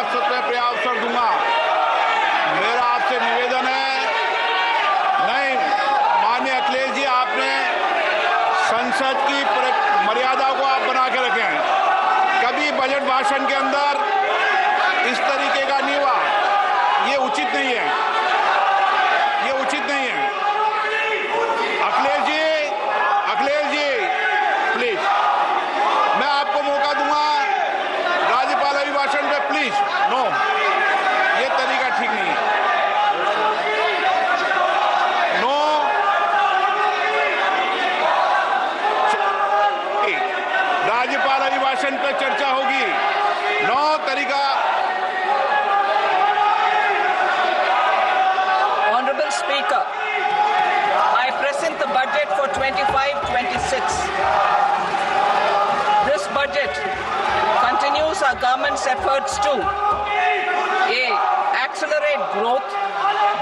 रियासत में पर्याप्त अवसर दूंगा। मेरा आपसे निवेदन है, नहीं माननीय अखिलेश जी, आपने संसद की मर्यादा को आप बना के रखें। कभी बजट भाषण के अंदर इस तरीके का नहीं हुआ, ये उचित नहीं है, ये उचित नहीं है। अखिलेश जी प्लीज, मैं आपको मौका दूंगा राज्यपाल अभिभाषण पे, प्लीज। नो, ये तरीका ठीक नहीं है। नो, राज्यपाल अभिभाषण पे चर्चा होगी। नो तरीका। Honorable Speaker, I present the budget for 25-26. This budget continues our government's efforts to A. Accelerate growth,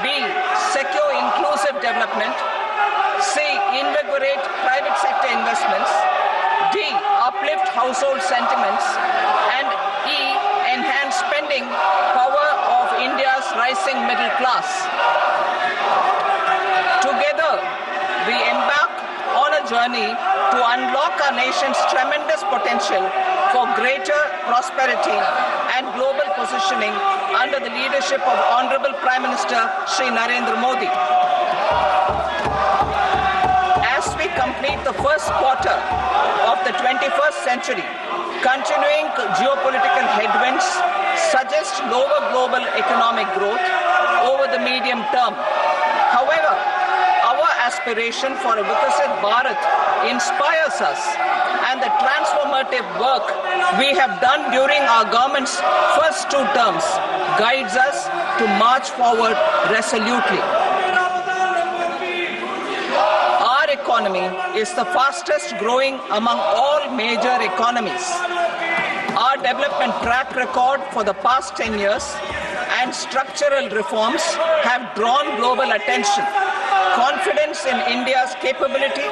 B. Secure inclusive development, C. Invigorate private sector investments, D. Uplift household sentiments, and E. Enhance spending power of India's rising middle class. Together, we embark on a journey to unlock our nation's tremendous potential for greater prosperity and global positioning under the leadership of Honorable Prime Minister Shri Narendra Modi. As we complete the first quarter of the 21st century, continuing geopolitical headwinds suggest lower global economic growth over the medium term. However, our aspiration for a Vikasit Bharat inspires us, and the transformative work we have done during our government's first 2 terms guides us to march forward resolutely. Our economy is the fastest growing among all major economies. Our development track record for the past 10 years and structural reforms have drawn global attention. Confidence in India's capability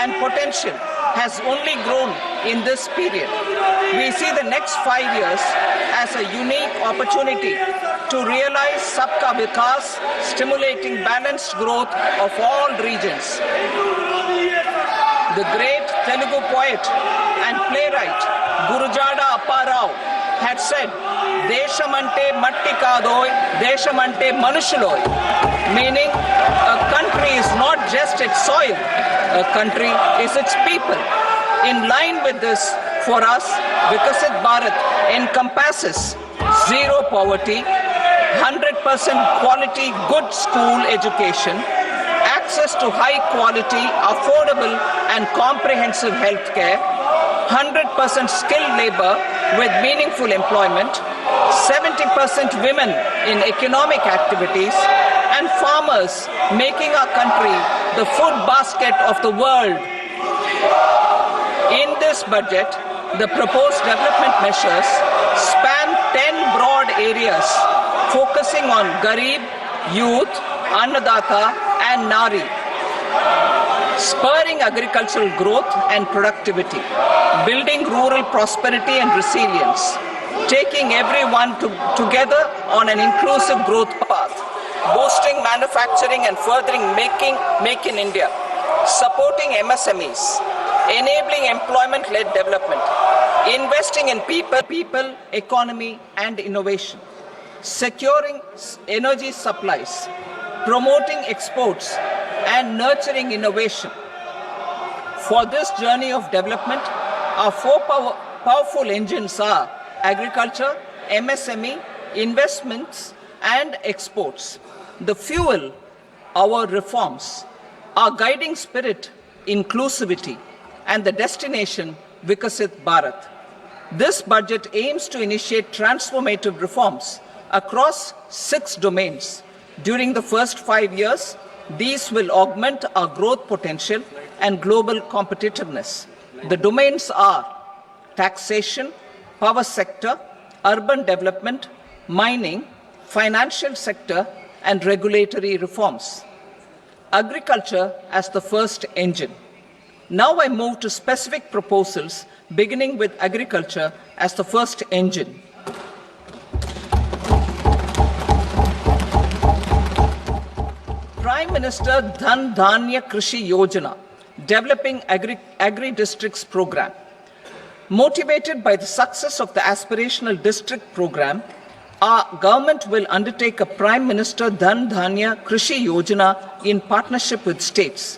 and potential has only grown in this period. We see the next 5 years as a unique opportunity to realize Sabka Vikas, stimulating balanced growth of all regions. The great Telugu poet and playwright Gurujada Apparao had said, "Deshamante matti kadoy, deshamante manushuloy," meaning a country is not just its soil, a country is its people. In line with this, for us, Vikasit Bharat encompasses zero poverty, 100% quality good school education, access to high quality, affordable and comprehensive health care, 100% skilled labor with meaningful employment, 70% women in economic activities, and farmers making our country the food basket of the world. In this budget, the proposed development measures span 10 broad areas focusing on Garib, youth, Annadata and Nari, spurring agricultural growth and productivity, building rural prosperity and resilience, taking everyone together on an inclusive growth path, boosting manufacturing and furthering Make in India, supporting MSMEs, enabling employment-led development, investing in people, economy and innovation, securing energy supplies, promoting exports and nurturing innovation. For this journey of development, our 4 powerful engines are agriculture, MSME, investments and exports. The fuel, our reforms, our guiding spirit, inclusivity, and the destination, Vikasit Bharat. This budget aims to initiate transformative reforms across 6 domains. During the first 5 years, these will augment our growth potential and global competitiveness. The domains are taxation, power sector, urban development, mining, financial sector, and regulatory reforms. Agriculture as the first engine. Now I move to specific proposals, beginning with agriculture as the first engine. Prime Minister Dhan Dhanya Krishi Yojana, Developing Agri-Districts Program. Motivated by the success of the Aspirational District Program, our government will undertake a Prime Minister Dhan Dhanya Krishi Yojana in partnership with states.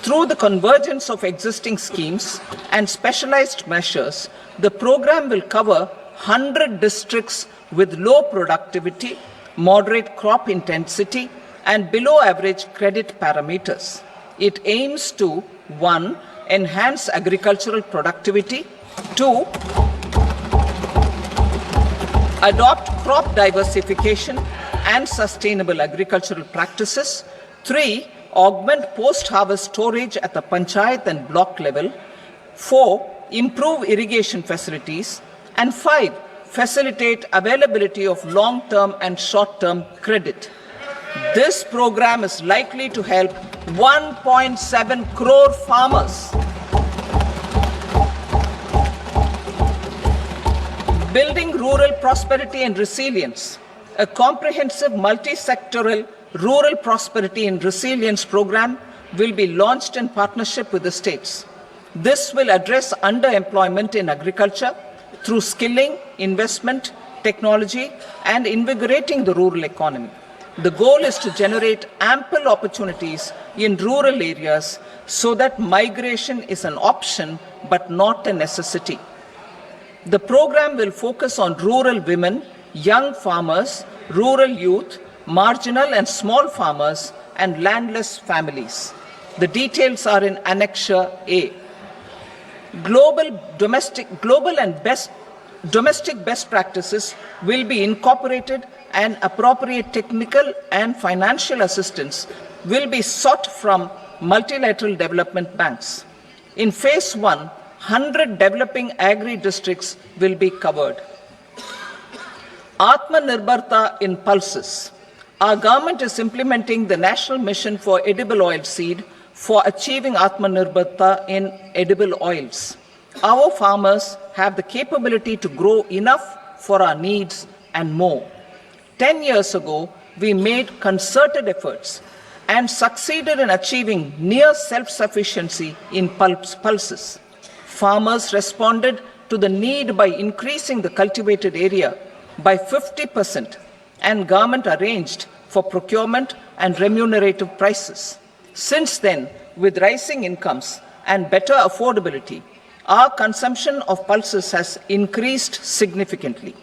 Through the convergence of existing schemes and specialized measures, the program will cover 100 districts with low productivity, moderate crop intensity, and below average credit parameters. It aims to 1. Enhance agricultural productivity, 2. Adopt crop diversification and sustainable agricultural practices, 3. Augment post-harvest storage at the panchayat and block level, 4. Improve irrigation facilities, and 5. Facilitate availability of long-term and short-term credit. This program is likely to help 1.7 crore farmers. Building rural prosperity and resilience. A comprehensive multi-sectoral rural prosperity and resilience program will be launched in partnership with the states. This will address underemployment in agriculture through skilling, investment, technology, and invigorating the rural economy. The goal is to generate ample opportunities in rural areas so that migration is an option but not a necessity. The program will focus on rural women, young farmers, rural youth, marginal and small farmers, and landless families. The details are in Annexure A. Domestic best practices will be incorporated, and appropriate technical and financial assistance will be sought from multilateral development banks. In Phase 1, 100 developing agri-districts will be covered. Atmanirbharta in pulses. Our government is implementing the National Mission for Edible Oilseed for achieving Atmanirbharta in edible oils. Our farmers have the capability to grow enough for our needs and more. 10 years ago, we made concerted efforts and succeeded in achieving near self-sufficiency in pulses. Farmers responded to the need by increasing the cultivated area by 50%, and government arranged for procurement and remunerative prices. Since then, with rising incomes and better affordability, our consumption of pulses has increased significantly.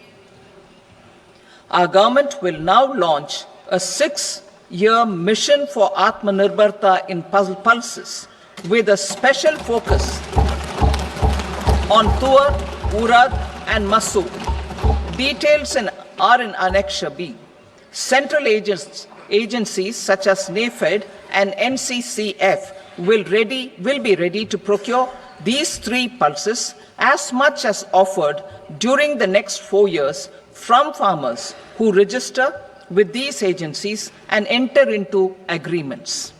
Our government will now launch a 6-year mission for Atmanirbharta in pulses with a special focus on tur, urad, and masoor. Details are in Annexure B. Central agencies such as NAFED and NCCF will be ready to procure these 3 pulses as much as offered during the next 4 years from farmers who register with these agencies and enter into agreements.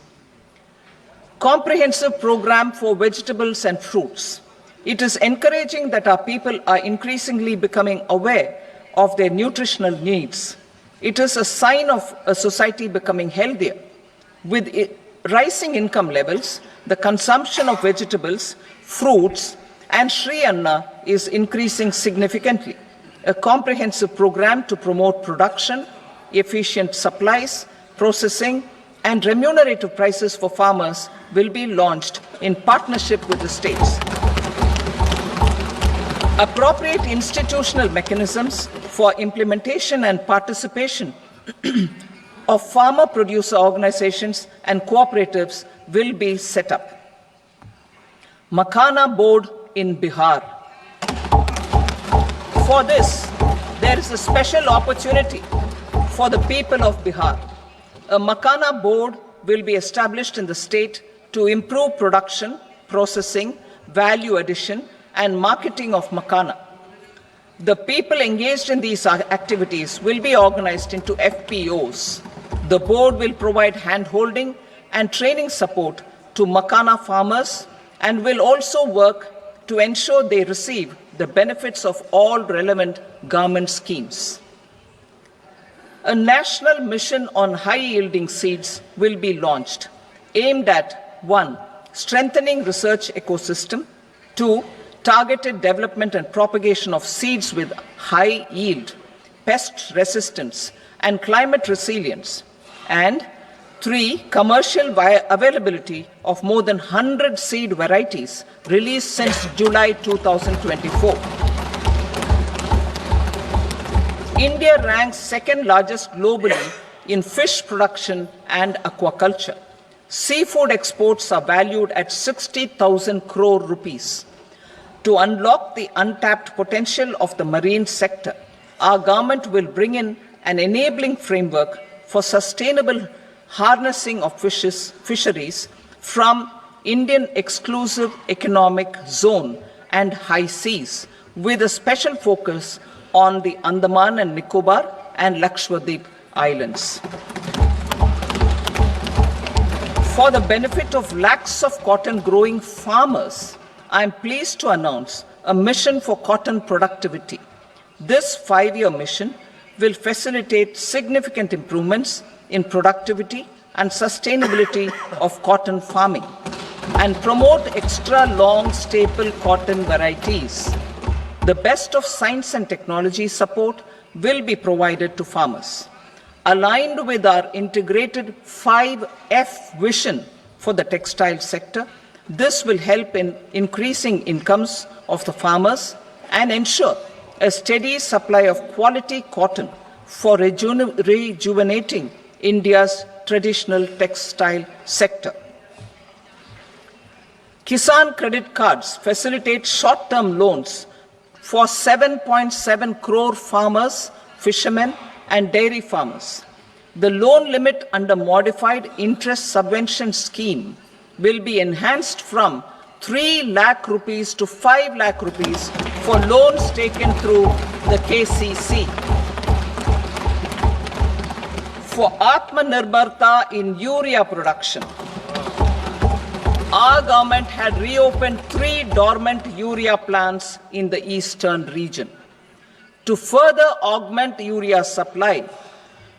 Comprehensive program for vegetables and fruits. It is encouraging that our people are increasingly becoming aware of their nutritional needs. It is a sign of a society becoming healthier. With rising income levels, the consumption of vegetables, fruits, and Shri Anna is increasing significantly. A comprehensive program to promote production, efficient supplies, processing, and remunerative prices for farmers will be launched in partnership with the states. Appropriate institutional mechanisms for implementation and participation of farmer producer organizations and cooperatives will be set up. Makhana Board in Bihar. For this, there is a special opportunity for the people of Bihar. A Makhana Board will be established in the state to improve production, processing, value addition, and marketing of makhana. The people engaged in these activities will be organized into FPOs. The board will provide hand-holding and training support to makhana farmers and will also work to ensure they receive the benefits of all relevant government schemes. A national mission on high-yielding seeds will be launched, aimed at 1. Strengthening research ecosystem, 2. Targeted development and propagation of seeds with high yield, pest resistance, and climate resilience, and 3. Commercial availability of more than 100 seed varieties released since July 2024. India ranks second largest globally in fish production and aquaculture. Seafood exports are valued at 60,000 crore rupees. To unlock the untapped potential of the marine sector, our government will bring in an enabling framework for sustainable harnessing of fisheries from Indian exclusive economic zone and high seas, with a special focus on the Andaman and Nicobar and Lakshadweep Islands. For the benefit of lakhs of cotton growing farmers, I am pleased to announce a mission for cotton productivity. This 5-year mission will facilitate significant improvements in productivity and sustainability of cotton farming and promote extra long staple cotton varieties. The best of science and technology support will be provided to farmers. Aligned with our integrated 5F vision for the textile sector, this will help in increasing incomes of the farmers and ensure a steady supply of quality cotton for rejuvenating India's traditional textile sector. Kisan credit cards facilitate short-term loans for 7.7 crore farmers, fishermen, and dairy farmers. The loan limit under modified interest subvention scheme will be enhanced from 3 lakh rupees to 5 lakh rupees for loans taken through the KCC. For Atmanirbharta in urea production, our government had reopened 3 dormant urea plants in the eastern region. To further augment urea supply,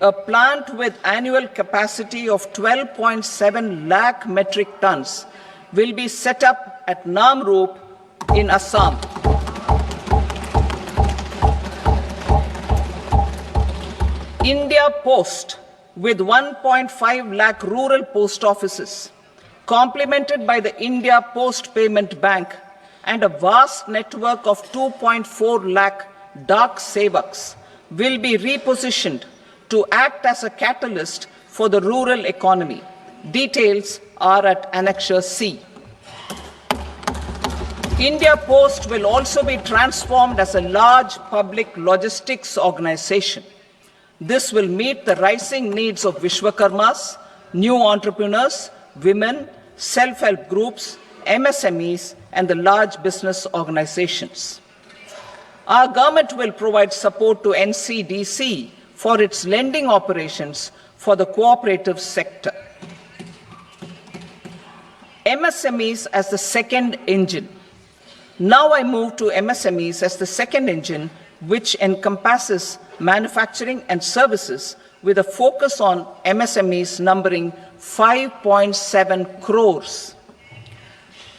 a plant with annual capacity of 12.7 lakh metric tons will be set up at Namrup in Assam. India Post, with 1.5 lakh rural post offices, complemented by the India Post Payment Bank and a vast network of 2.4 lakh Dak Sevaks, will be repositioned to act as a catalyst for the rural economy. Details are at Annexure C. India Post will also be transformed as a large public logistics organization. This will meet the rising needs of Vishwakarmas, new entrepreneurs, women, self-help groups, MSMEs, and the large business organizations. Our government will provide support to NCDC for its lending operations for the cooperative sector. MSMEs as the second engine. Now I move to MSMEs as the second engine, which encompasses manufacturing and services with a focus on MSMEs numbering 5.7 crores.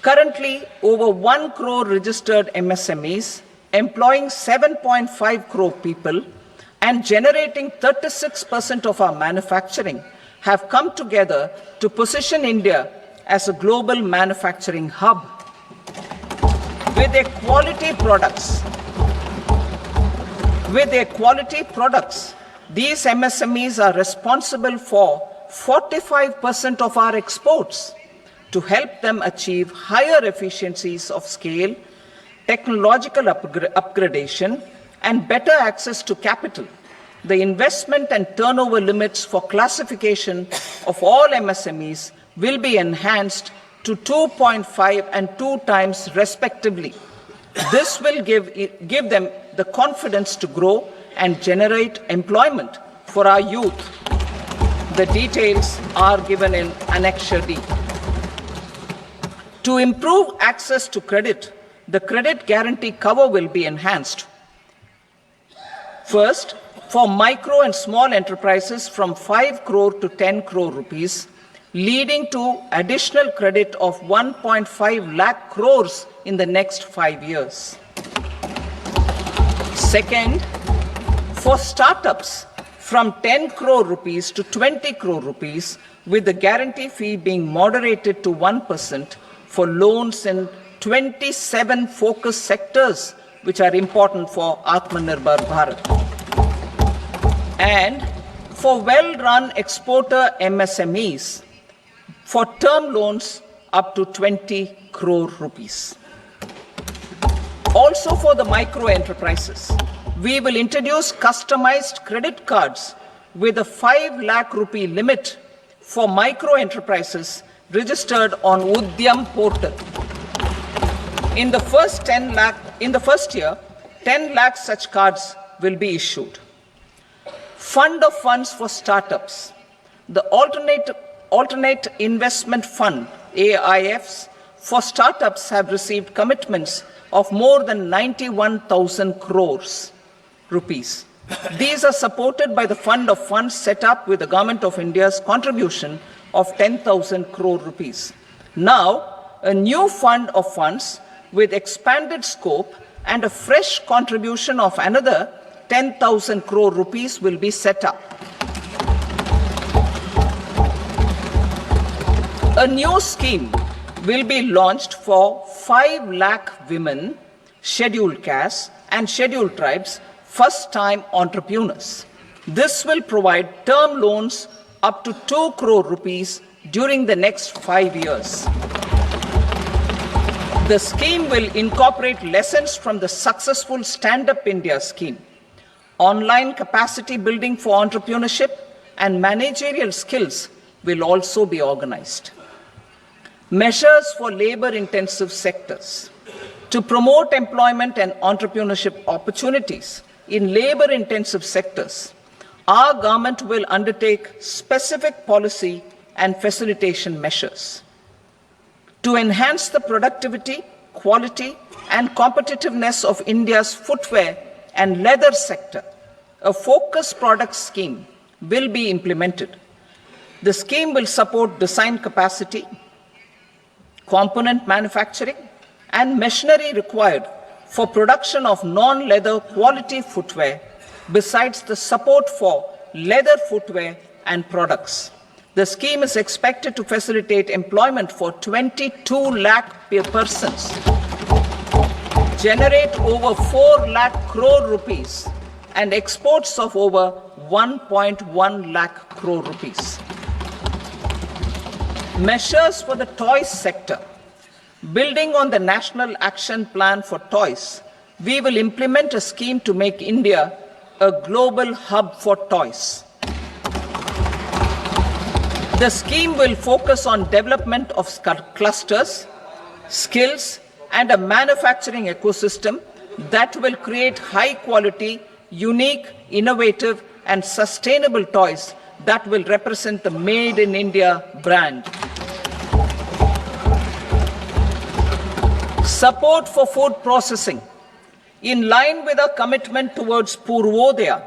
Currently, over 1 crore registered MSMEs, employing 7.5 crore people and generating 36% of our manufacturing, have come together to position India as a global manufacturing hub. With their quality products, these MSMEs are responsible for 45% of our exports. To help them achieve higher efficiencies of scale, technological upgradation, and better access to capital, the investment and turnover limits for classification of all MSMEs will be enhanced to 2.5 and 2 times respectively. This will give them the confidence to grow and generate employment for our youth. The details are given in Annexure D. To improve access to credit, the credit guarantee cover will be enhanced. First, for micro and small enterprises from 5 crore to 10 crore rupees, leading to additional credit of 1.5 lakh crores in the next 5 years. Second, for startups from 10 crore rupees to 20 crore rupees, with the guarantee fee being moderated to 1% for loans in 27 focus sectors which are important for Atmanirbhar Bharat. And for well-run exporter MSMEs, for term loans up to 20 crore rupees. Also for the micro enterprises, we will introduce customized credit cards with a 5 lakh rupee limit for micro enterprises registered on Udyam portal. In the first year, 10 lakh such cards will be issued. Fund of funds for startups. The alternate investment fund, AIFs, for startups have received commitments of more than 91,000 crores rupees. These are supported by the fund of funds set up with the Government of India's contribution of 10,000 crore rupees. Now, a new fund of funds with expanded scope and a fresh contribution of another 10,000 crore rupees will be set up. A new scheme will be launched for 5 lakh women, scheduled castes and scheduled tribes, first-time entrepreneurs. This will provide term loans up to 2 crore rupees during the next 5 years. The scheme will incorporate lessons from the successful Stand Up India scheme. Online capacity building for entrepreneurship and managerial skills will also be organized. Measures for labor-intensive sectors. To promote employment and entrepreneurship opportunities in labor-intensive sectors, our government will undertake specific policy and facilitation measures. To enhance the productivity, quality, and competitiveness of India's footwear and leather sector, a focus product scheme will be implemented. The scheme will support design capacity, component manufacturing, and machinery required for production of non-leather quality footwear, besides the support for leather footwear and products. The scheme is expected to facilitate employment for 22 lakh persons, generate over 4 lakh crore rupees, and exports of over 1.1 lakh crore rupees. Measures for the toys sector. Building on the National Action Plan for Toys, we will implement a scheme to make India a global hub for toys. The scheme will focus on development of clusters, skills, and a manufacturing ecosystem that will create high-quality, unique, innovative, and sustainable toys that will represent the Made in India brand. Support for food processing. In line with our commitment towards Purvodaya,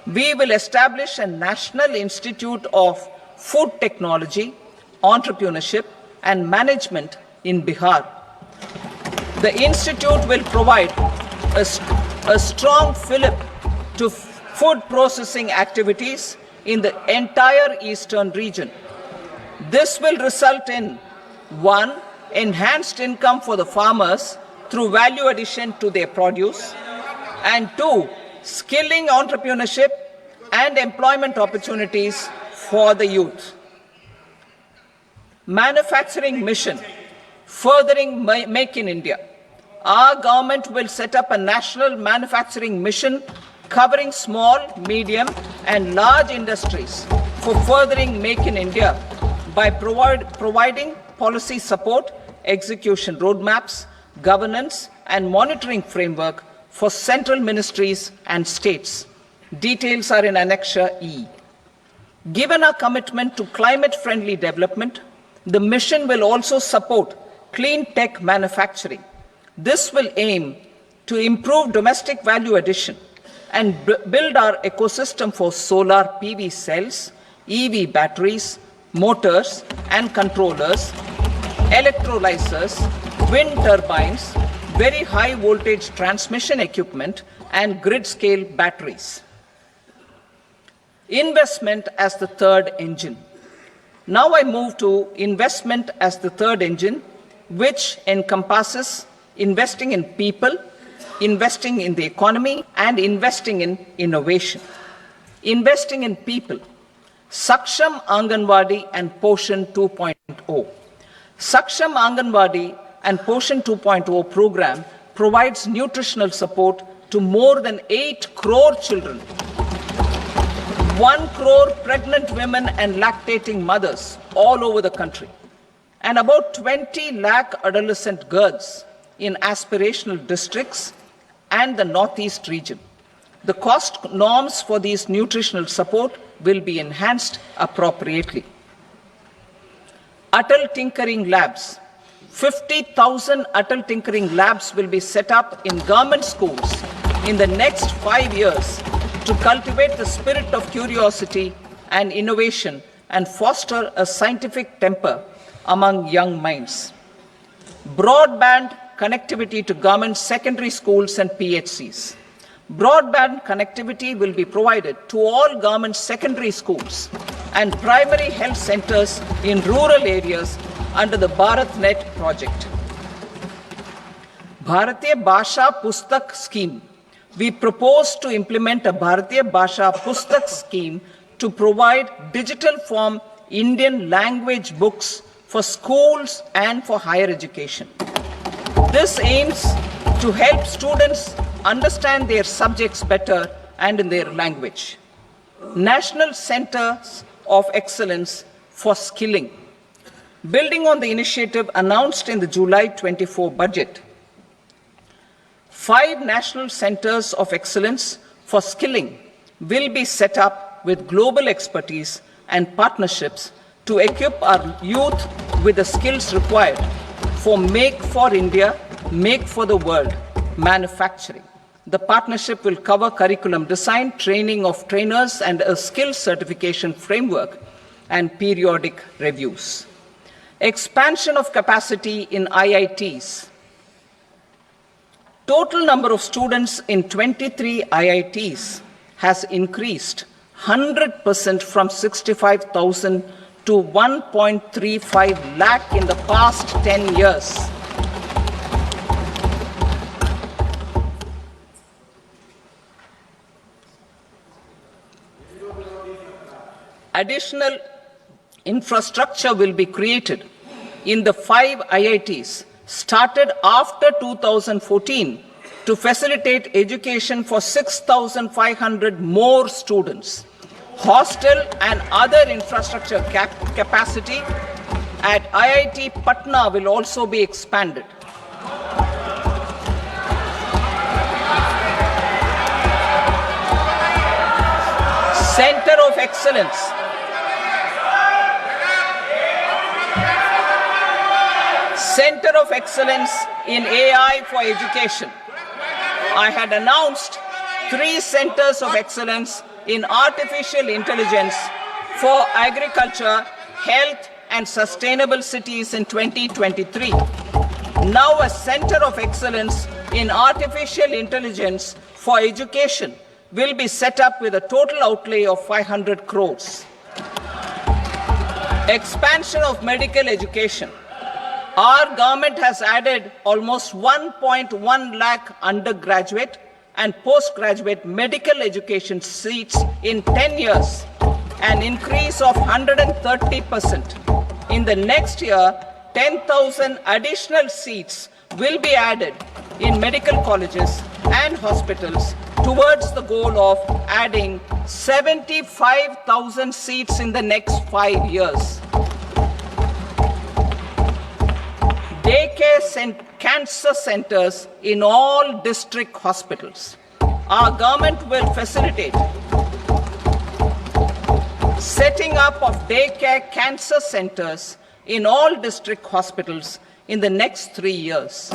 we will establish a National Institute of Food Technology, Entrepreneurship and Management in Bihar. The institute will provide a strong fillip to food processing activities in the entire eastern region. This will result in 1. Enhanced income for the farmers through value addition to their produce, and 2. Skilling entrepreneurship and employment opportunities for the youth. Manufacturing mission, furthering Make in India. Our government will set up a national manufacturing mission covering small, medium, and large industries for furthering Make in India by providing policy support, execution roadmaps, governance, and monitoring framework for central ministries and states. Details are in Annexure E. Given our commitment to climate-friendly development, the mission will also support clean tech manufacturing. This will aim to improve domestic value addition and build our ecosystem for solar PV cells, EV batteries, motors and controllers, electrolyzers, wind turbines, very high voltage transmission equipment, and grid scale batteries. Investment as the third engine. Now I move to investment as the third engine, which encompasses investing in people, investing in the economy, and investing in innovation. Investing in people. Saksham Anganwadi and Poshan 2.0. Saksham Anganwadi and Poshan 2.0 program provides nutritional support to more than 8 crore children, 1 crore pregnant women and lactating mothers all over the country, and about 20 lakh adolescent girls in aspirational districts and the Northeast region. The cost norms for these nutritional support will be enhanced appropriately. Atal Tinkering Labs. 50,000 Atal Tinkering Labs will be set up in government schools in the next 5 years to cultivate the spirit of curiosity and innovation and foster a scientific temper among young minds. Broadband connectivity to government secondary schools and PHCs. Broadband connectivity will be provided to all government secondary schools and primary health centers in rural areas under the BharatNet project. Bharatiya Bhasha Pustak Scheme. We propose to implement a Bharatiya Bhasha Pustak scheme to provide digital form Indian language books for schools and for higher education. This aims to help students understand their subjects better and in their language. National Centers of Excellence for Skilling. Building on the initiative announced in the July 24 budget, 5 national centers of excellence for skilling will be set up with global expertise and partnerships to equip our youth with the skills required for Make for India, Make for the World manufacturing. The partnership will cover curriculum design, training of trainers, and a skills certification framework and periodic reviews. Expansion of capacity in IITs. Total number of students in 23 IITs has increased 100% from 65,000 to 1.35 lakh in the past 10 years. Additional infrastructure will be created in the 5 IITs started after 2014 to facilitate education for 6,500 more students. Hostel and other infrastructure capacity at IIT Patna will also be expanded. Center of Excellence. Center of Excellence in AI for Education. I had announced 3 centers of excellence in artificial intelligence for agriculture, health, and sustainable cities in 2023. Now a center of excellence in artificial intelligence for education will be set up with a total outlay of 500 crores. Expansion of medical education. Our government has added almost 1.1 lakh undergraduate and postgraduate medical education seats in 10 years, an increase of 130%. In the next year, 10,000 additional seats will be added in medical colleges and hospitals towards the goal of adding 75,000 seats in the next 5 years. Daycare cancer centers in all district hospitals. Our government will facilitate setting up of daycare cancer centers in all district hospitals in the next 3 years.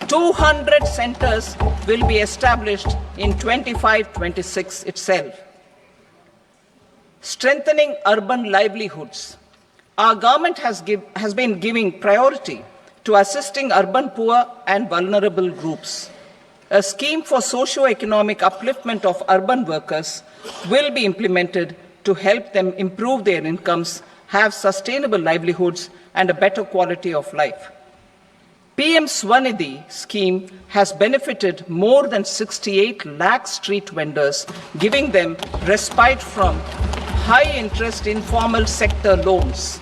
200 centers will be established in 25-26 itself. Strengthening urban livelihoods. Our government has been giving priority to assisting urban poor and vulnerable groups. A scheme for socio-economic upliftment of urban workers will be implemented to help them improve their incomes, have sustainable livelihoods, and a better quality of life. PM Swanidhi scheme has benefited more than 68 lakh street vendors, giving them respite from high-interest informal sector loans.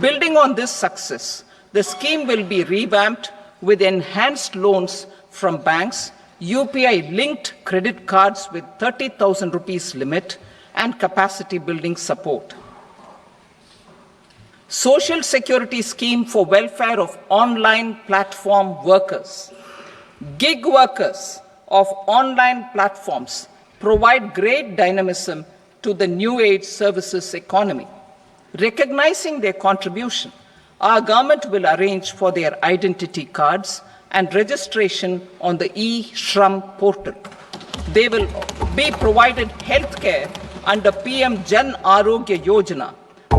Building on this success, the scheme will be revamped with enhanced loans from banks, UPI-linked credit cards with 30,000 rupees limit, and capacity building support. Social Security Scheme for welfare of online platform workers. Gig workers of online platforms provide great dynamism to the new age services economy. Recognizing their contribution, our government will arrange for their identity cards and registration on the e-Shram portal. They will be provided healthcare under PM Jan Arogya Yojana.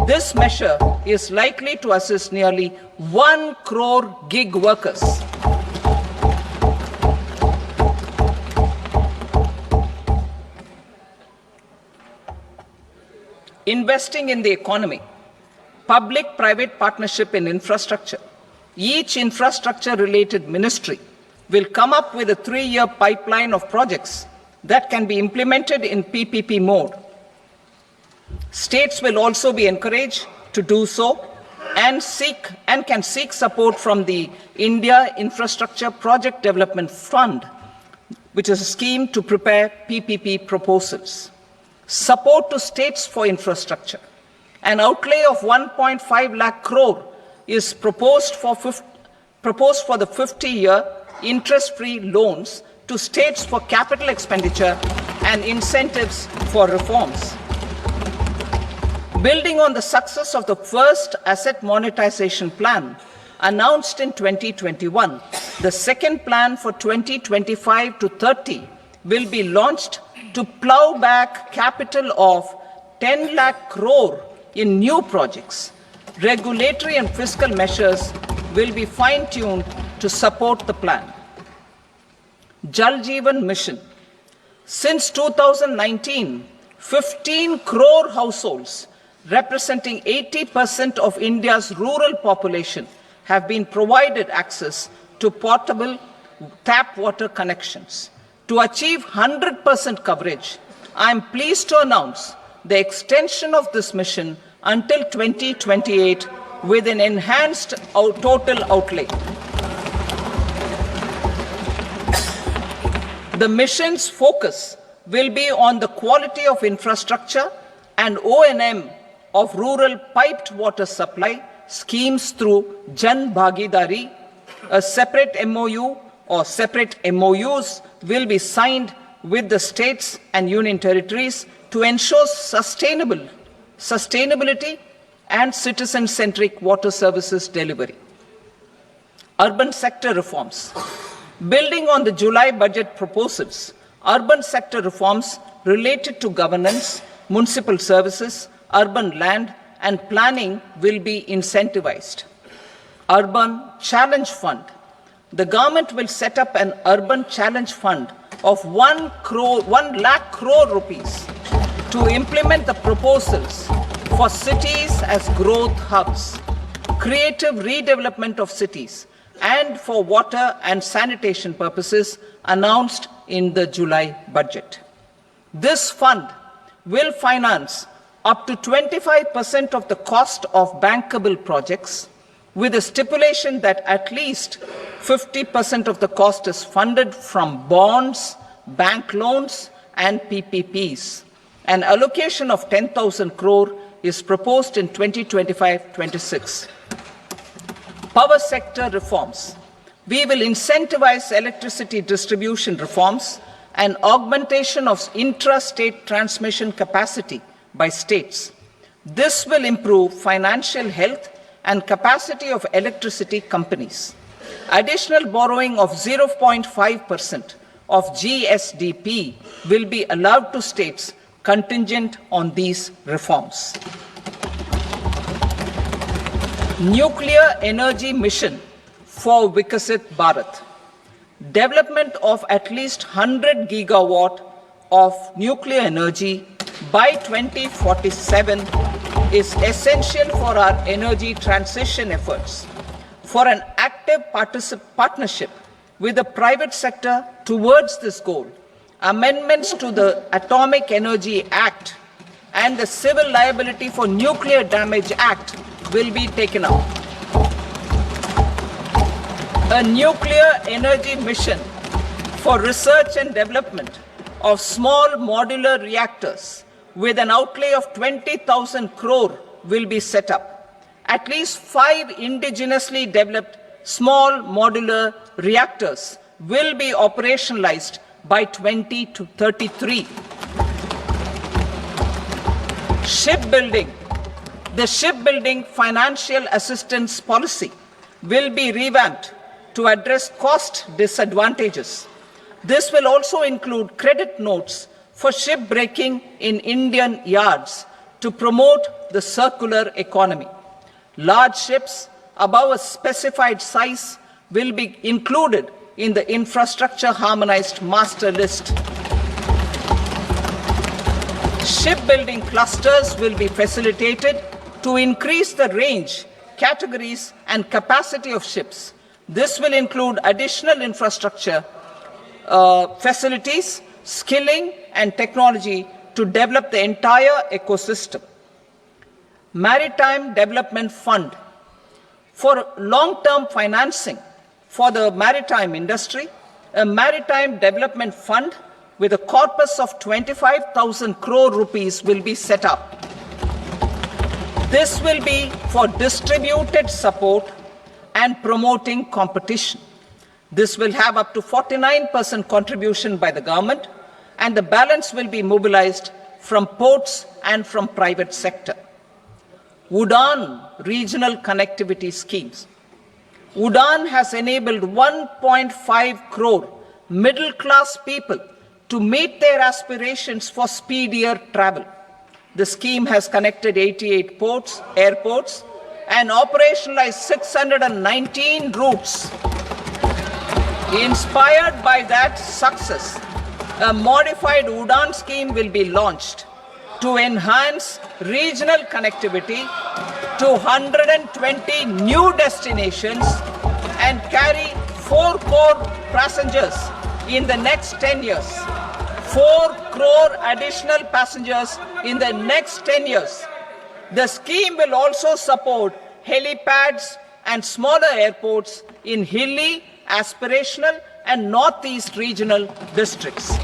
This measure is likely to assist nearly 1 crore gig workers. Investing in the economy. Public-private partnership in infrastructure. Each infrastructure-related ministry will come up with a 3-year pipeline of projects that can be implemented in PPP mode. States will also be encouraged to do so and can seek support from the India Infrastructure Project Development Fund, which is a scheme to prepare PPP proposals. Support to states for infrastructure. An outlay of 1.5 lakh crore is proposed for the 50-year interest-free loans to states for capital expenditure and incentives for reforms. Building on the success of the first asset monetization plan announced in 2021, the second plan for 2025 to 30 will be launched to plow back capital of 10 lakh crore in new projects. Regulatory and fiscal measures will be fine-tuned to support the plan. Jal Jeevan Mission. Since 2019, 15 crore households representing 80% of India's rural population have been provided access to portable tap water connections. To achieve 100% coverage, I am pleased to announce the extension of this mission until 2028 with an enhanced total outlay. The mission's focus will be on the quality of infrastructure and O&M of rural piped water supply schemes through Jan Bhagidari. A separate MOU or separate MOUs will be signed with the states and union territories to ensure sustainability and citizen-centric water services delivery. Urban sector reforms. Building on the July budget proposals, urban sector reforms related to governance, municipal services, urban land and planning will be incentivized. Urban Challenge Fund. The government will set up an Urban Challenge Fund of 1 lakh crore rupees to implement the proposals for cities as growth hubs, creative redevelopment of cities, and for water and sanitation purposes announced in the July budget. This fund will finance up to 25% of the cost of bankable projects, with a stipulation that at least 50% of the cost is funded from bonds, bank loans, and PPPs. An allocation of 10,000 crore is proposed in 2025-26. Power sector reforms. We will incentivize electricity distribution reforms and augmentation of intra-state transmission capacity by states. This will improve financial health and capacity of electricity companies. Additional borrowing of 0.5% of GSDP will be allowed to states contingent on these reforms. Nuclear energy mission for Vikasit Bharat. Development of at least 100 gigawatt of nuclear energy by 2047 is essential for our energy transition efforts. For an active partnership with the private sector towards this goal, amendments to the Atomic Energy Act and the Civil Liability for Nuclear Damage Act will be taken up. A nuclear energy mission for research and development of small modular reactors with an outlay of 20,000 crore will be set up. At least 5 indigenously developed small modular reactors will be operationalized by 2033. Shipbuilding. The shipbuilding financial assistance policy will be revamped to address cost disadvantages. This will also include credit notes for shipbreaking in Indian yards to promote the circular economy. Large ships above a specified size will be included in the infrastructure harmonized master list. Shipbuilding clusters will be facilitated to increase the range, categories, and capacity of ships. This will include additional infrastructure, facilities, skilling, and technology to develop the entire ecosystem. Maritime Development Fund. For long-term financing for the maritime industry, a Maritime Development Fund with a corpus of 25,000 crore rupees will be set up. This will be for distributed support and promoting competition. This will have up to 49% contribution by the government, and the balance will be mobilized from ports and from private sector. UDAN regional connectivity schemes. UDAN has enabled 1.5 crore middle-class people to meet their aspirations for speedier travel. The scheme has connected 88 airports, and operationalized 619 routes. Inspired by that success, a modified UDAN scheme will be launched to enhance regional connectivity to 120 new destinations and carry 4 crore passengers in the next 10 years. 4 crore additional passengers in the next 10 years. The scheme will also support helipads and smaller airports in hilly, aspirational, and northeast regional districts.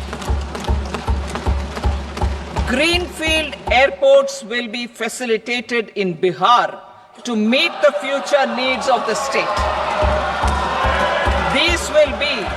Greenfield airports will be facilitated in Bihar to meet the future needs of the state. These will be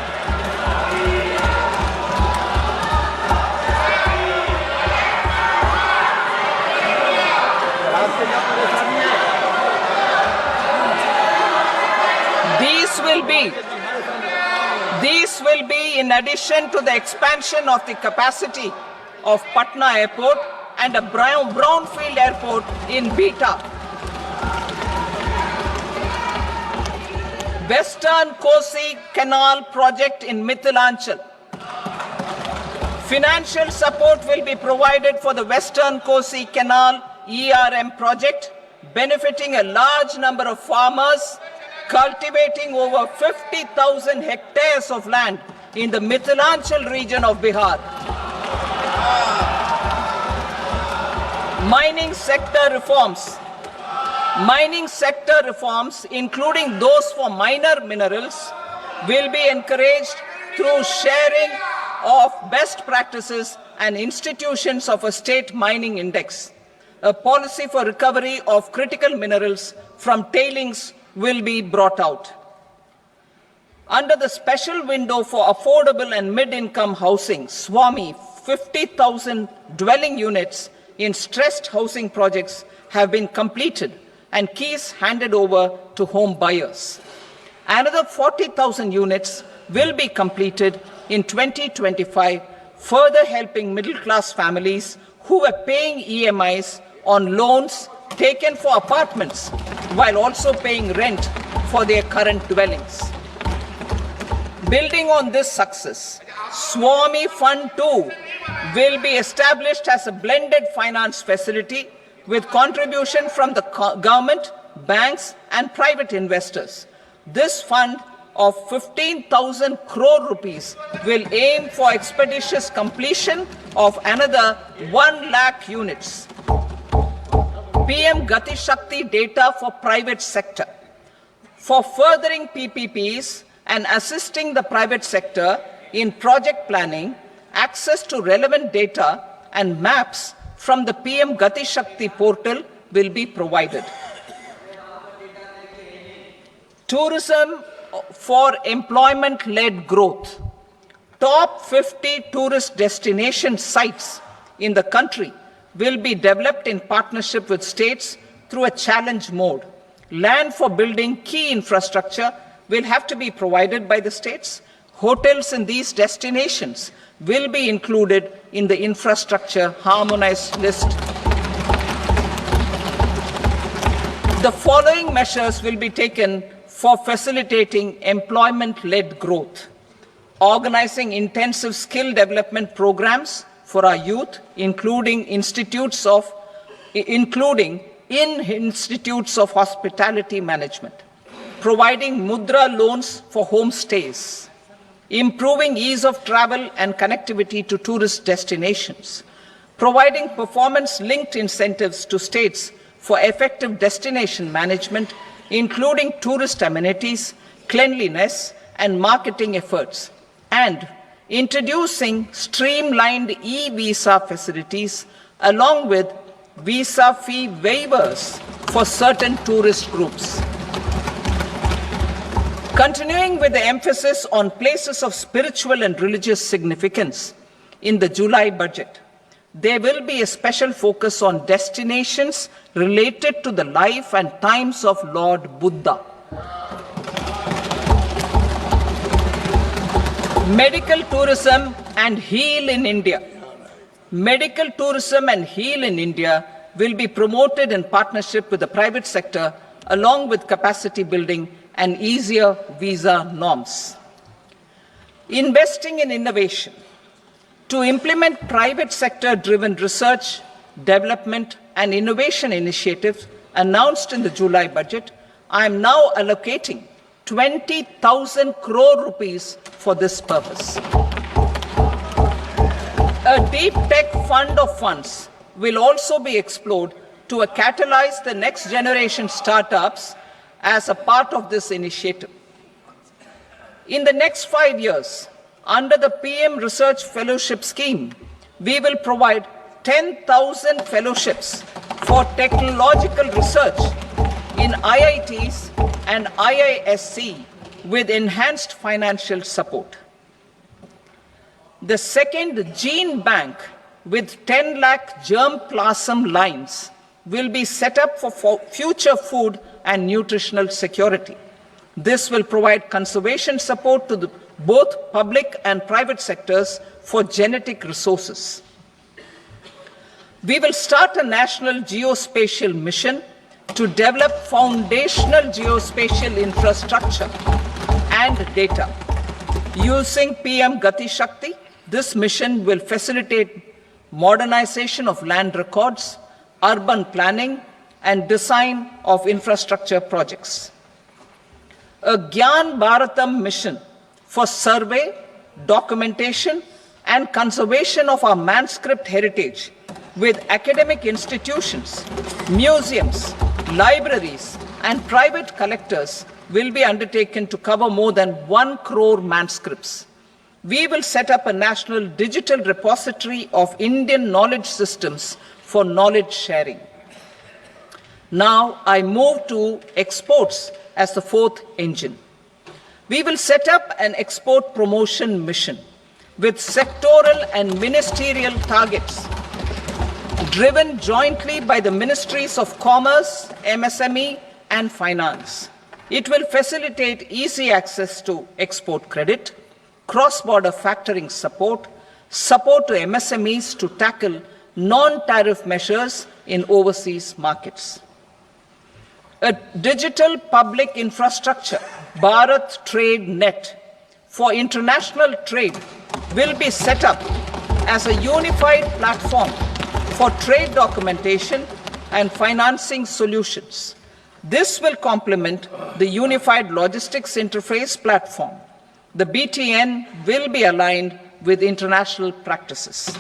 These will be in addition to the expansion of the capacity of Patna Airport and a brownfield airport in Beta. Western Kosi Canal project in Mithilanchal. Financial support will be provided for the Western Kosi Canal ERM project, benefiting a large number of farmers cultivating over 50,000 hectares of land in the Mithilanchal region of Bihar. Mining sector reforms. Mining sector reforms, including those for minor minerals, will be encouraged through sharing of best practices and institutions of a state mining index. A policy for recovery of critical minerals from tailings will be brought out. Under the special window for affordable and mid-income housing, SWAMI, 50,000 dwelling units in stressed housing projects have been completed and keys handed over to home buyers. Another 40,000 units will be completed in 2025, further helping middle-class families who were paying EMIs on loans taken for apartments while also paying rent for their current dwellings. Building on this success, Swami Fund 2 will be established as a blended finance facility with contribution from the government, banks and private investors. This fund of 15,000 crore rupees will aim for expeditious completion of another 1 lakh units. PM Gati Shakti data for private sector. For furthering PPPs and assisting the private sector in project planning, access to relevant data and maps from the PM Gati Shakti portal will be provided. Tourism for employment-led growth. Top 50 tourist destination sites in the country will be developed in partnership with states through a challenge mode. Land for building key infrastructure will have to be provided by the states. Hotels in these destinations will be included in the infrastructure harmonized list. The following measures will be taken for facilitating employment-led growth. Organizing intensive skill development programs for our youth, including in institutes of hospitality management. Providing mudra loans for homestays. Improving ease of travel and connectivity to tourist destinations. Providing performance-linked incentives to states for effective destination management, including tourist amenities, cleanliness, and marketing efforts, and introducing streamlined e-visa facilities along with visa fee waivers for certain tourist groups. Continuing with the emphasis on places of spiritual and religious significance, in the July budget, there will be a special focus on destinations related to the life and times of Lord Buddha. Medical tourism and heal in India. Medical tourism and heal in India will be promoted in partnership with the private sector along with capacity building and easier visa norms. Investing in innovation. To implement private sector-driven research, development, and innovation initiatives announced in the July budget, I am now allocating 20,000 crore rupees for this purpose. A deep tech fund of funds will also be explored to catalyze the next generation startups as a part of this initiative. In the next 5 years, under the PM Research Fellowship Scheme, we will provide 10,000 fellowships for technological research in IITs and IISc with enhanced financial support. The second gene bank with 10 lakh germplasm lines will be set up for future food and nutritional security. This will provide conservation support to both public and private sectors for genetic resources. We will start a national geospatial mission to develop foundational geospatial infrastructure and data. Using PM Gati Shakti, this mission will facilitate modernization of land records, urban planning, and design of infrastructure projects. A Gyan Bharatam mission for survey, documentation, and conservation of our manuscript heritage with academic institutions, museums, libraries, and private collectors will be undertaken to cover more than 1 crore manuscripts. We will set up a national digital repository of Indian knowledge systems for knowledge sharing. Now I move to exports as the fourth engine. We will set up an export promotion mission with sectoral and ministerial targets driven jointly by the Ministries of Commerce, MSME, and Finance. It will facilitate easy access to export credit, cross-border factoring support, support to MSMEs to tackle non-tariff measures in overseas markets. A digital public infrastructure, Bharat Trade Net, for international trade will be set up as a unified platform for trade documentation and financing solutions. This will complement the Unified Logistics Interface platform. The BTN will be aligned with international practices.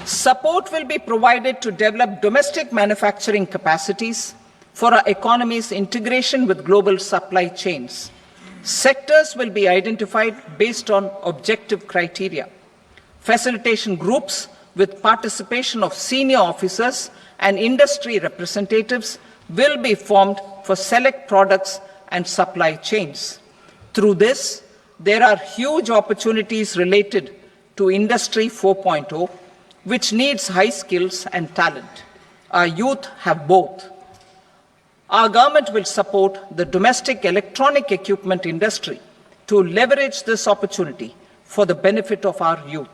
Support will be provided to develop domestic manufacturing capacities for our economy's integration with global supply chains. Sectors will be identified based on objective criteria. Facilitation groups with participation of senior officers and industry representatives will be formed for select products and supply chains. Through this, there are huge opportunities related to Industry 4.0, which needs high skills and talent. Our youth have both. Our government will support the domestic electronic equipment industry to leverage this opportunity for the benefit of our youth.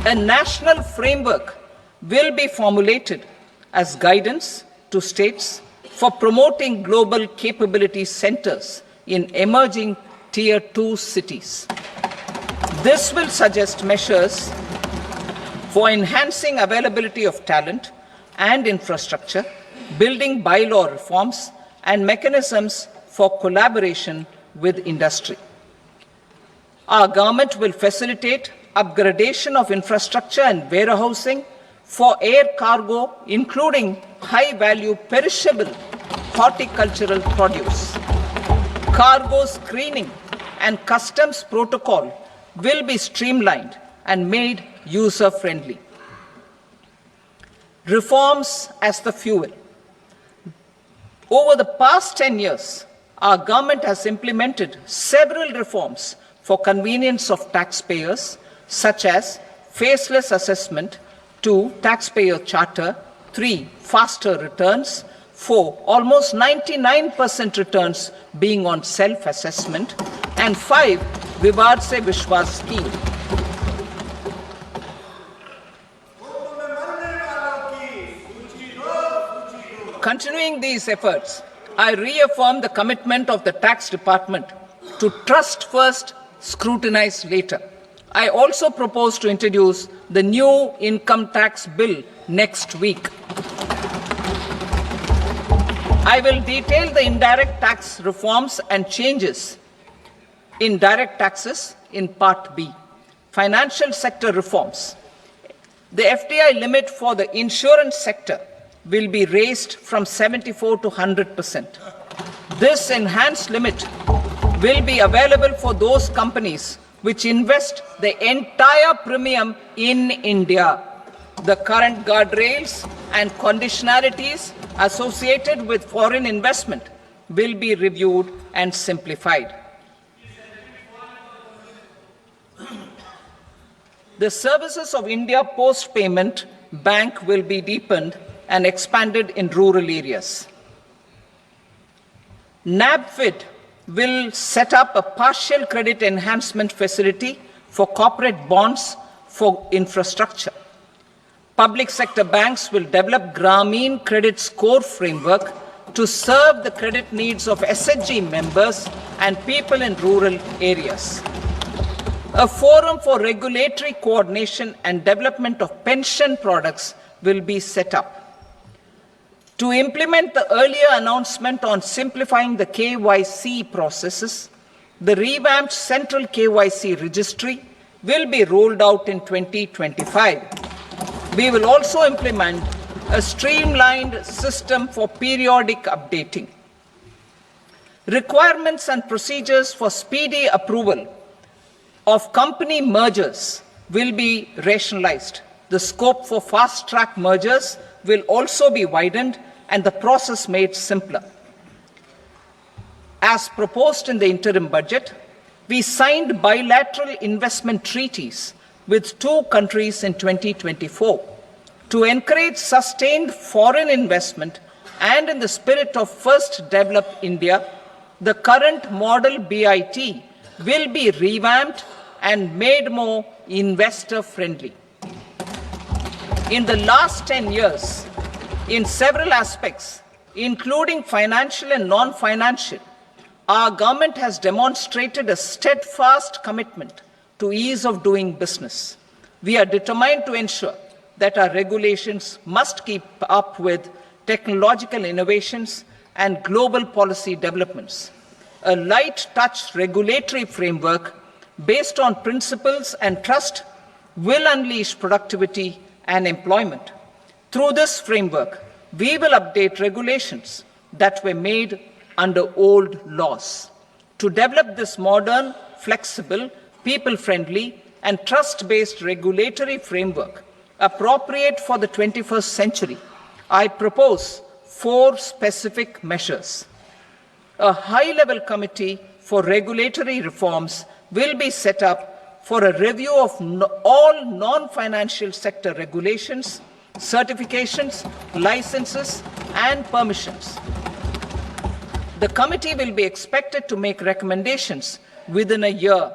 A national framework will be formulated as guidance to states for promoting global capability centers in emerging Tier 2 cities. This will suggest measures for enhancing availability of talent and infrastructure, building bylaw reforms, and mechanisms for collaboration with industry. Our government will facilitate upgradation of infrastructure and warehousing for air cargo, including high-value perishable horticultural produce. Cargo screening and customs protocol will be streamlined and made user-friendly. Reforms as the fuel. Over the past 10 years, our government has implemented several reforms for convenience of taxpayers, such as faceless assessment, 2, taxpayer charter, 3, faster returns, 4, almost 99% returns being on self-assessment, and 5, Vivad Se Vishwas scheme. Continuing these efforts, I reaffirm the commitment of the Tax Department to trust first, scrutinize later. I also propose to introduce the new income tax bill next week. I will detail the indirect tax reforms and changes in direct taxes in Part B. Financial sector reforms. The FDI limit for the insurance sector will be raised from 74 to 100%. This enhanced limit will be available for those companies which invest the entire premium in India. The current guardrails and conditionalities associated with foreign investment will be reviewed and simplified. The services of India Post Payment Bank will be deepened and expanded in rural areas. NABFID will set up a partial credit enhancement facility for corporate bonds for infrastructure. Public sector banks will develop Grameen Credit Score framework to serve the credit needs of SHG members and people in rural areas. A forum for regulatory coordination and development of pension products will be set up. To implement the earlier announcement on simplifying the KYC processes, the revamped Central KYC Registry will be rolled out in 2025. We will also implement a streamlined system for periodic updating. Requirements and procedures for speedy approval of company mergers will be rationalized. The scope for fast-track mergers will also be widened and the process made simpler. As proposed in the interim budget, we signed bilateral investment treaties with 2 countries in 2024. To encourage sustained foreign investment and in the spirit of First Develop India, the current model BIT will be revamped and made more investor-friendly. In the last 10 years, in several aspects, including financial and non-financial, our government has demonstrated a steadfast commitment to ease of doing business. We are determined to ensure that our regulations must keep up with technological innovations and global policy developments. A light-touch regulatory framework based on principles and trust will unleash productivity and employment. Through this framework, we will update regulations that were made under old laws. To develop this modern, flexible, people-friendly, and trust-based regulatory framework appropriate for the 21st century, I propose 4 specific measures. A high-level committee for regulatory reforms will be set up for a review of all non-financial sector regulations, certifications, licenses, and permissions. The committee will be expected to make recommendations within a year.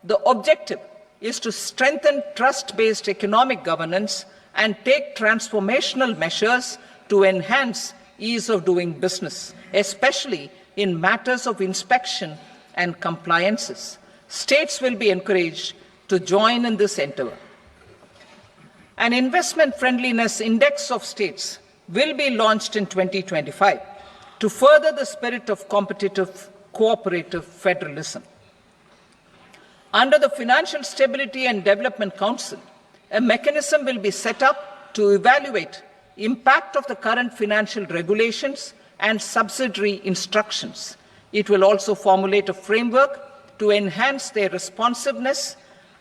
The objective is to strengthen trust-based economic governance and take transformational measures to enhance ease of doing business, especially in matters of inspection and compliances. States will be encouraged to join in this endeavor. An investment friendliness index of states will be launched in 2025 to further the spirit of competitive, cooperative federalism. Under the Financial Stability and Development Council, a mechanism will be set up to evaluate impact of the current financial regulations and subsidiary instructions. It will also formulate a framework to enhance their responsiveness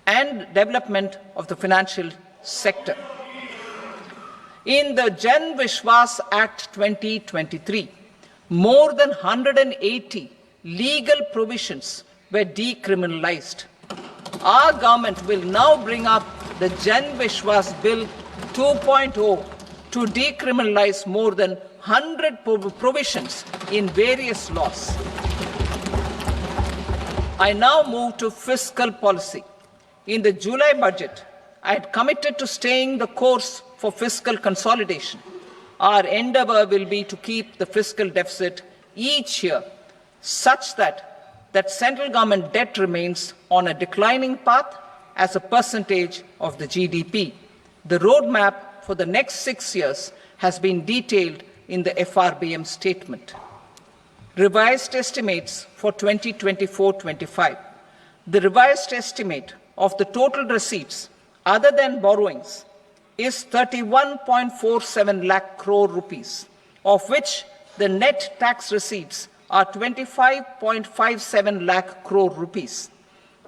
and development of the financial sector. In the Jan Vishwas Act 2023, more than 180 legal provisions were decriminalized. Our government will now bring up the Jan Vishwas Bill 2.0 to decriminalize more than 100 provisions in various laws. I now move to fiscal policy. In the July budget, I had committed to staying the course for fiscal consolidation. Our endeavor will be to keep the fiscal deficit each year such that central government debt remains on a declining path as a percentage of the GDP. The roadmap for the next 6 years has been detailed in the FRBM statement. Revised estimates for 2024-25. The revised estimate of the total receipts other than borrowings is 31.47 lakh crore rupees, of which the net tax receipts are 25.57 lakh crore rupees.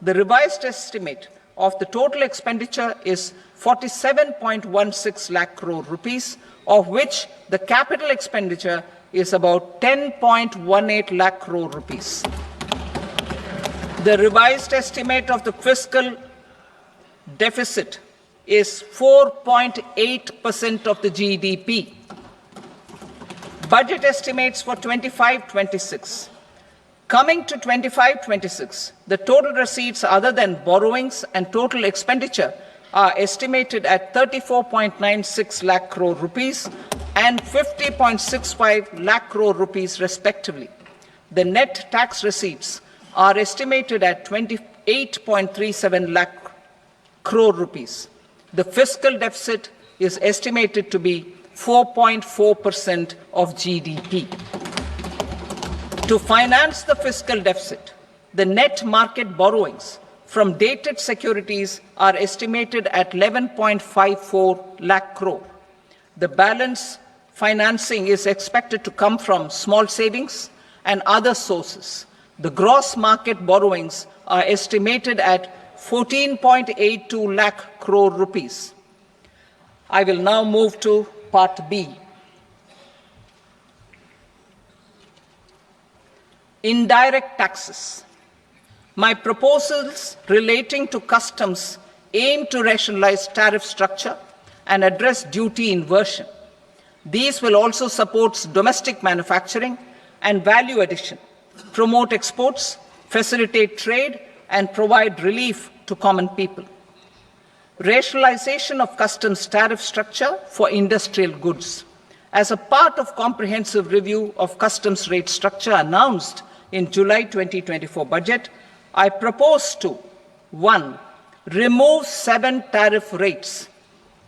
The revised estimate of the total expenditure is 47.16 lakh crore rupees, of which the capital expenditure is about 10.18 lakh crore rupees. The revised estimate of the fiscal deficit is 4.8% of the GDP. Budget estimates for 25-26. Coming to 25-26, the total receipts other than borrowings and total expenditure are estimated at 34.96 lakh crore rupees and 50.65 lakh crore rupees respectively. The net tax receipts are estimated at 28.37 lakh crore rupees. The fiscal deficit is estimated to be 4.4% of GDP. To finance the fiscal deficit, the net market borrowings from dated securities are estimated at 11.54 lakh crore. The balance financing is expected to come from small savings and other sources. The gross market borrowings are estimated at 14.82 lakh crore rupees. I will now move to Part B. Indirect taxes. My proposals relating to customs aim to rationalize tariff structure, and address duty inversion. These will also support domestic manufacturing and value addition, promote exports, facilitate trade, and provide relief to common people. Rationalization of customs tariff structure for industrial goods. As a part of comprehensive review of customs rate structure announced in July 2024 budget, I propose to 1. Remove 7 tariff rates.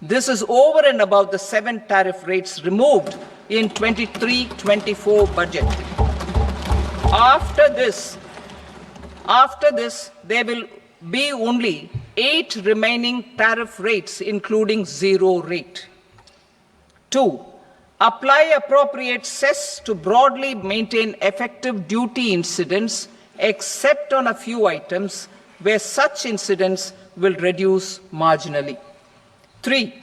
This is over and above the 7 tariff rates removed in 23-24 budget. After this, there will be only 8 remaining tariff rates, including 0 rate. 2. Apply appropriate cess to broadly maintain effective duty incidence, except on a few items where such incidence will reduce marginally. 3.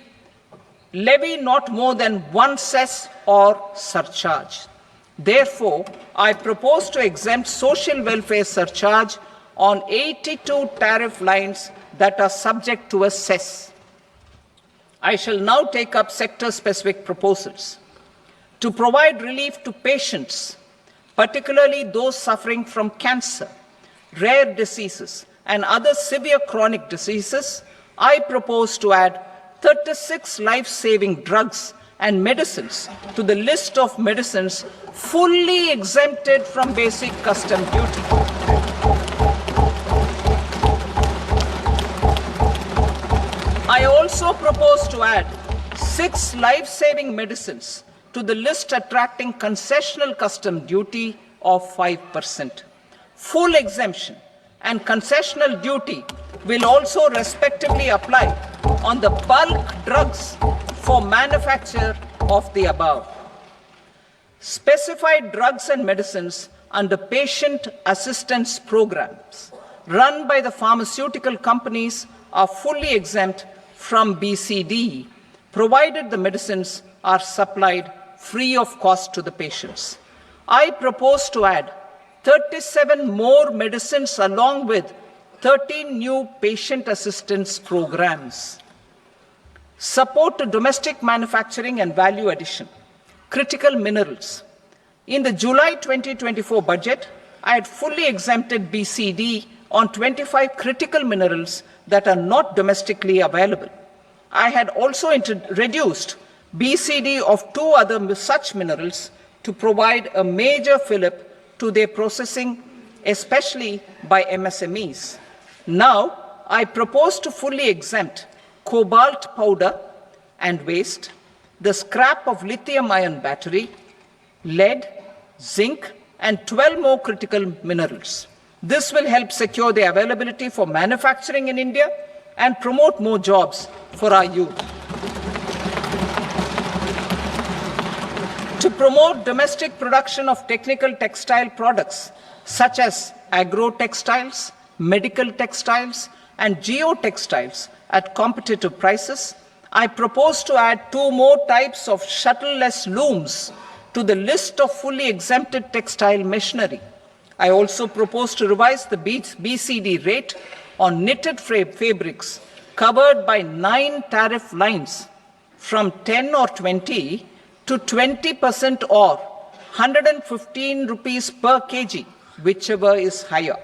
Levy not more than 1 cess or surcharge. Therefore, I propose to exempt social welfare surcharge on 82 tariff lines that are subject to a cess. I shall now take up sector-specific proposals. To provide relief to patients, particularly those suffering from cancer, rare diseases, and other severe chronic diseases, I propose to add 36 life-saving drugs and medicines to the list of medicines fully exempted from basic custom duty. I also propose to add 6 life-saving medicines to the list attracting concessional custom duty of 5%. Full exemption and concessional duty will also respectively apply on the bulk drugs for manufacture of the above. Specified drugs and medicines under patient assistance programs run by the pharmaceutical companies are fully exempt from BCD, provided the medicines are supplied free of cost to the patients. I propose to add 37 more medicines along with 13 new patient assistance programs. Support to domestic manufacturing and value addition. Critical minerals. In the July 2024 budget, I had fully exempted BCD on 25 critical minerals that are not domestically available. I had also reduced BCD of 2 other such minerals to provide a major fillip to their processing, especially by MSMEs. Now, I propose to fully exempt cobalt powder and waste, the scrap of lithium-ion battery, lead, zinc, and 12 more critical minerals. This will help secure the availability for manufacturing in India and promote more jobs for our youth. To promote domestic production of technical textile products such as agro-textiles, medical textiles, and geotextiles at competitive prices, I propose to add 2 more types of shuttle-less looms to the list of fully exempted textile machinery. I also propose to revise the BCD rate on knitted fabrics covered by 9 tariff lines from 10 or 20 to 20% or 115 rupees per kg, whichever is higher.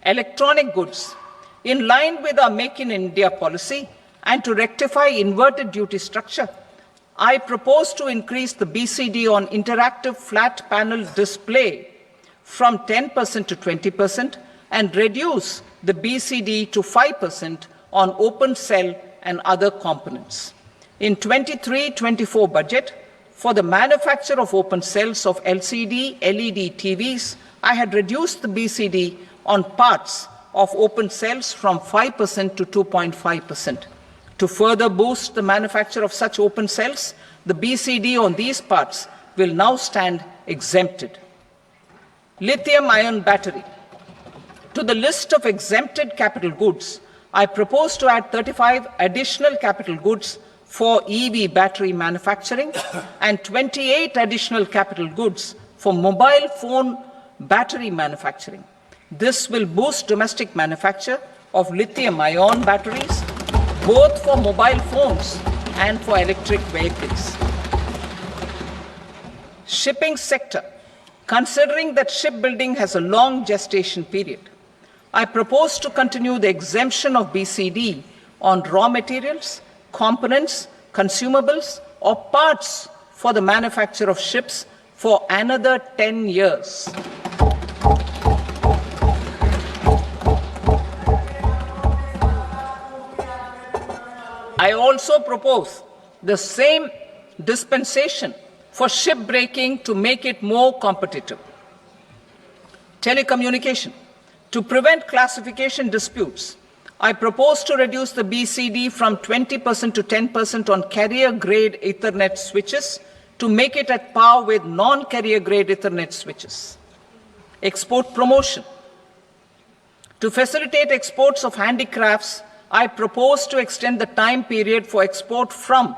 Electronic goods. In line with our Make in India policy and to rectify inverted duty structure, I propose to increase the BCD on interactive flat panel display from 10% to 20% and reduce the BCD to 5% on open cell and other components. In 23-24 budget, for the manufacture of open cells of LCD, LED TVs, I had reduced the BCD on parts of open cells from 5% to 2.5%. To further boost the manufacture of such open cells, the BCD on these parts will now stand exempted. Lithium-ion battery. To the list of exempted capital goods, I propose to add 35 additional capital goods for EV battery manufacturing and 28 additional capital goods for mobile phone battery manufacturing. This will boost domestic manufacture of lithium-ion batteries, both for mobile phones and for electric vehicles. Shipping sector. Considering that shipbuilding has a long gestation period, I propose to continue the exemption of BCD on raw materials, components, consumables, or parts for the manufacture of ships for another 10 years. I also propose the same dispensation for shipbreaking to make it more competitive. Telecommunication. To prevent classification disputes, I propose to reduce the BCD from 20% to 10% on carrier-grade Ethernet switches to make it at par with non-carrier-grade Ethernet switches. Export promotion. To facilitate exports of handicrafts, I propose to extend the time period for export from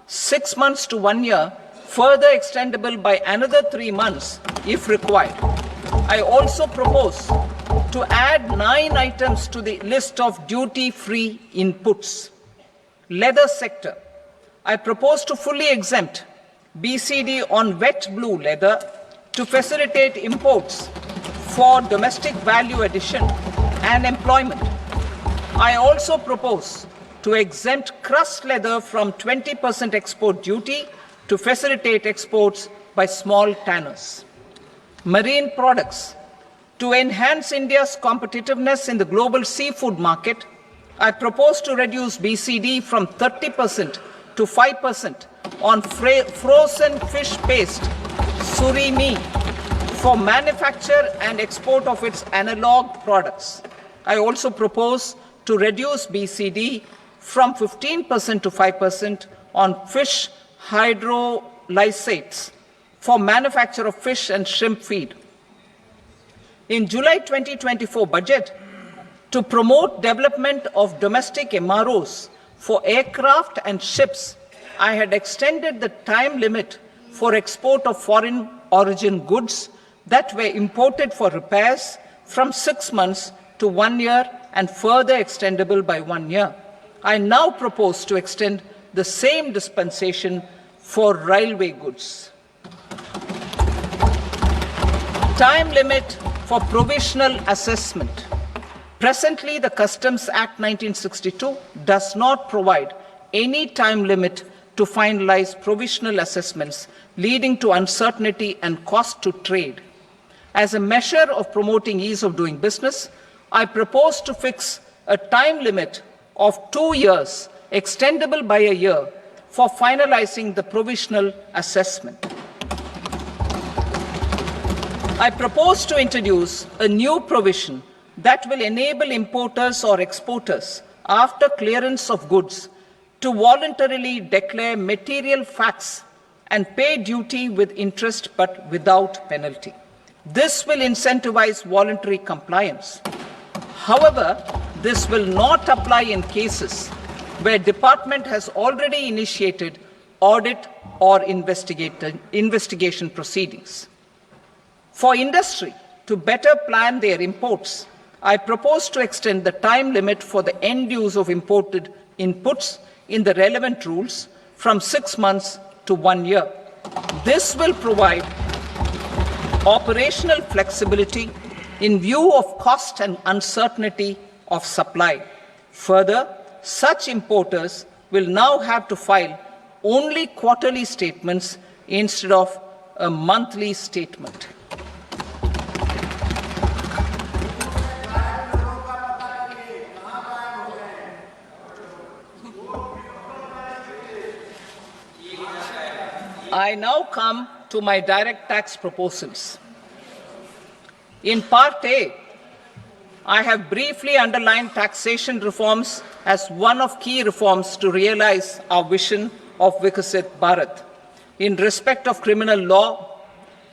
6 months to 1 year, further extendable by another 3 months if required. I also propose to add 9 items to the list of duty-free inputs. Leather sector. I propose to fully exempt BCD on wet blue leather to facilitate imports for domestic value addition and employment. I also propose to exempt crust leather from 20% export duty to facilitate exports by small tanners. Marine products. To enhance India's competitiveness in the global seafood market, I propose to reduce BCD from 30% to 5% on frozen fish paste, surimi, for manufacture and export of its analog products. I also propose to reduce BCD from 15% to 5% on fish hydrolysates for manufacture of fish and shrimp feed. In July 2024 budget, to promote development of domestic MROs for aircraft and ships, I had extended the time limit for export of foreign origin goods that were imported for repairs from 6 months to 1 year and further extendable by 1 year. I now propose to extend the same dispensation for railway goods. Time limit for provisional assessment. Presently, the Customs Act 1962 does not provide any time limit to finalize provisional assessments, leading to uncertainty and cost to trade. As a measure of promoting ease of doing business, I propose to fix a time limit of 2 years, extendable by a year, for finalizing the provisional assessment. I propose to introduce a new provision that will enable importers or exporters, after clearance of goods, to voluntarily declare material facts and pay duty with interest but without penalty. This will incentivize voluntary compliance. However, this will not apply in cases where department has already initiated audit or investigation proceedings. For industry to better plan their imports, I propose to extend the time limit for the end use of imported inputs in the relevant rules from 6 months to 1 year. This will provide operational flexibility in view of cost and uncertainty of supply. Further, such importers will now have to file only quarterly statements instead of a monthly statement. I now come to my direct tax proposals. In Part A, I have briefly underlined taxation reforms as one of key reforms to realize our vision of Vikasit Bharat. In respect of criminal law,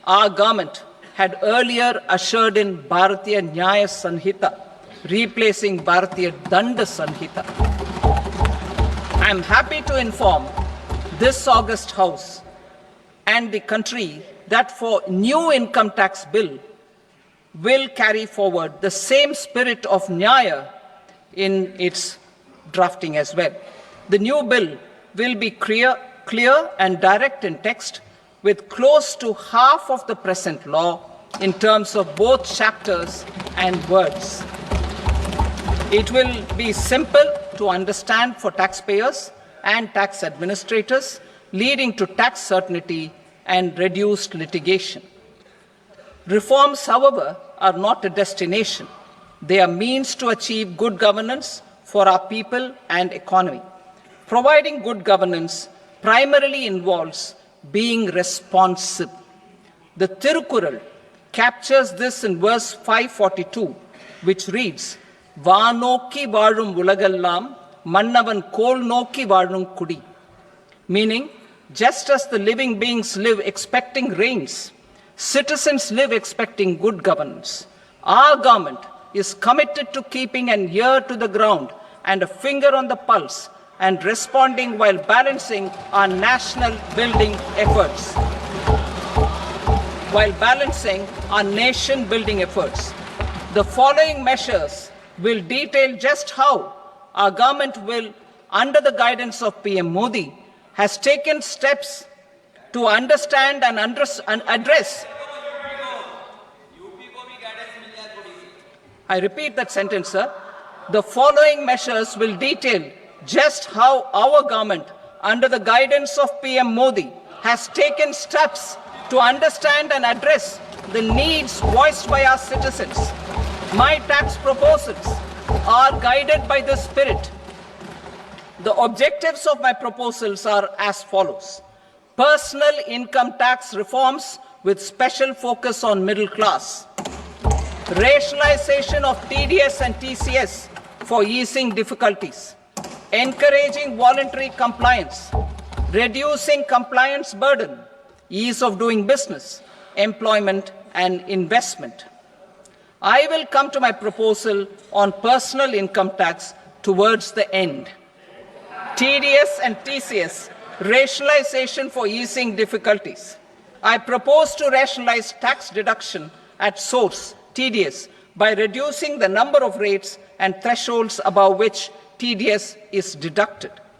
our government had earlier ushered in Bharatiya Nyaya Sanhita, replacing Bharatiya Danda Sanhita. I am happy to inform this august House and the country that for new income tax bill will carry forward the same spirit of Nyaya in its drafting as well. The new bill will be clear and direct in text, with close to half of the present law in terms of both chapters and words. It will be simple to understand for taxpayers and tax administrators, leading to tax certainty and reduced litigation. Reforms, however, are not a destination. They are means to achieve good governance for our people and economy. Providing good governance primarily involves being responsive. The Tirukural captures this in verse 542, which reads, "Vaanokki vaazhum ulagallam, mannavan kol nokki vaazhum kudi." Meaning, just as the living beings live expecting rains, citizens live expecting good governance. Our government is committed to keeping an ear to the ground and a finger on the pulse and responding while balancing our national building efforts. The following measures will detail just how our government will, under the guidance of PM Modi, has taken steps to understand and address. I repeat that sentence, sir. The following measures will detail just how our government, under the guidance of PM Modi, has taken steps to understand and address the needs voiced by our citizens. My tax proposals are guided by this spirit. The objectives of my proposals are as follows. Personal income tax reforms with special focus on middle class. Rationalization of TDS and TCS for easing difficulties. Encouraging voluntary compliance. Reducing compliance burden. Ease of doing business, employment and investment. I will come to my proposal on personal income tax towards the end. TDS and TCS, rationalization for easing difficulties. I propose to rationalize tax deduction at source, TDS, by reducing the number of rates and thresholds above which TDS is deducted.